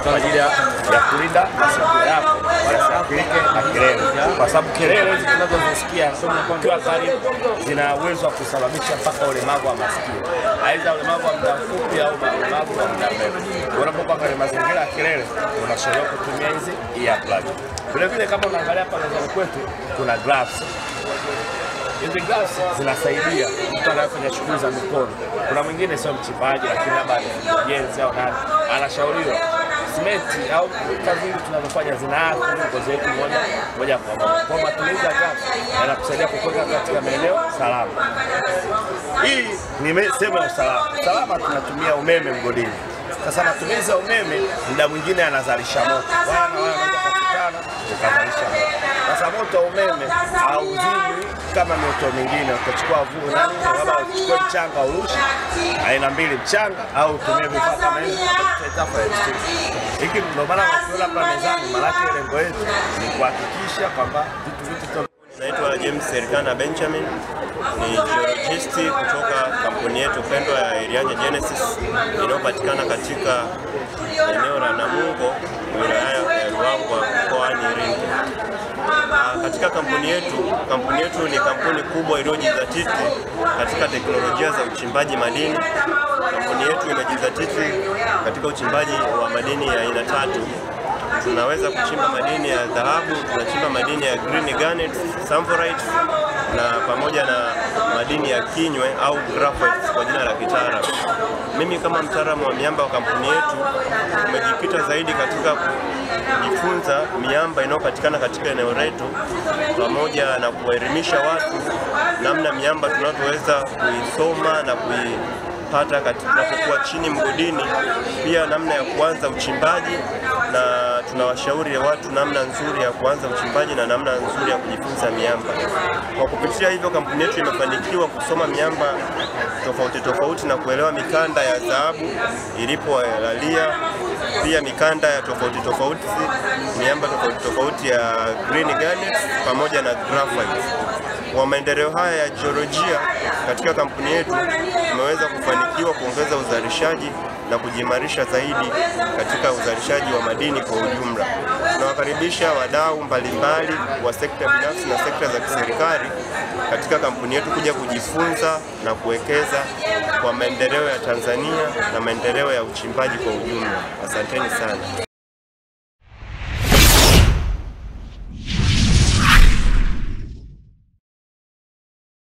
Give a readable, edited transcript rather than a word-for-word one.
kwa ajili ya kulinda masikio yako wasiathirike na kelele, kwa sababu kelele hizi tunazozisikia kwa karibu zina uwezo wa kusababisha mpaka ulemavu wa masikio, aidha ulemavu wa muda mfupi au ulemavu wa muda mrefu. Unapokuwa kwenye mazingira ya kelele, unashauriwa kutumia hizi earplug. Vile vile kama unaangalia hapa mezani kwetu kuna gloves. Hizi gloves zinasaidia mtu anayefanya shughuli za mikono. Kuna mwingine sio mchipaji, lakini labda jenzi au nani, anashauriwa simenti au kazi hizi tunazofanya zinaathiri ngozi yetu moja kwa moja. Kwa matumizi ya gloves yanakusaidia kukuweka katika maeneo salama. Hii ni sehemu ya usalama. Salama tunatumia umeme mgodini. Sasa matumizi ya umeme muda mwingine anazalisha moto. Wanaweza kukutana ukazalisha moto. Sasa moto wa umeme hauzimi kama moto mwingine. Utachukua labda uchukue mchanga urushe aina mbili, mchanga au utumie vifaa kama hivi hiki. Ndio maana tunaona hapa mezani, maana lengo letu ni kuhakikisha kwamba vitu. Naitwa James Serikana Benjamin, ni geologist kutoka kampuni yetu pendwa ya Irianya Genesis inayopatikana katika eneo la Namungo, wilaya ya Ruangwa, mkoani Lindi. Katika kampuni yetu ni kampuni kubwa iliyojizatiti katika teknolojia za uchimbaji madini. Kampuni yetu imejizatiti katika uchimbaji wa madini ya aina tatu. Tunaweza kuchimba madini ya dhahabu, tunachimba madini ya green garnet, samphurite na pamoja na madini ya kinywe au graphite kwa jina la kitaalamu. Mimi kama mtaalamu wa miamba wa kampuni yetu tumejikita zaidi katika kujifunza miamba inayopatikana katika eneo letu pamoja na kuwaelimisha watu namna miamba tunavyoweza kuisoma na kuipata tunapokuwa chini mgodini, pia namna ya kuanza uchimbaji, na tunawashauri watu namna nzuri ya kuanza uchimbaji na namna nzuri ya kujifunza miamba. Kwa kupitia hivyo, kampuni yetu imefanikiwa kusoma miamba tofauti na kuelewa mikanda ya dhahabu ilipolalia, pia mikanda ya tofauti, miamba tofauti ya green garnet pamoja na graphite. Kwa maendeleo haya ya jiolojia katika kampuni yetu tumeweza kufanikiwa kuongeza uzalishaji na kujimarisha zaidi katika uzalishaji wa madini kwa ujumla. Tunawakaribisha wadau mbalimbali wa sekta binafsi na sekta za kiserikali katika kampuni yetu kuja kujifunza na kuwekeza kwa maendeleo ya Tanzania na maendeleo ya uchimbaji kwa ujumla. Asanteni sana.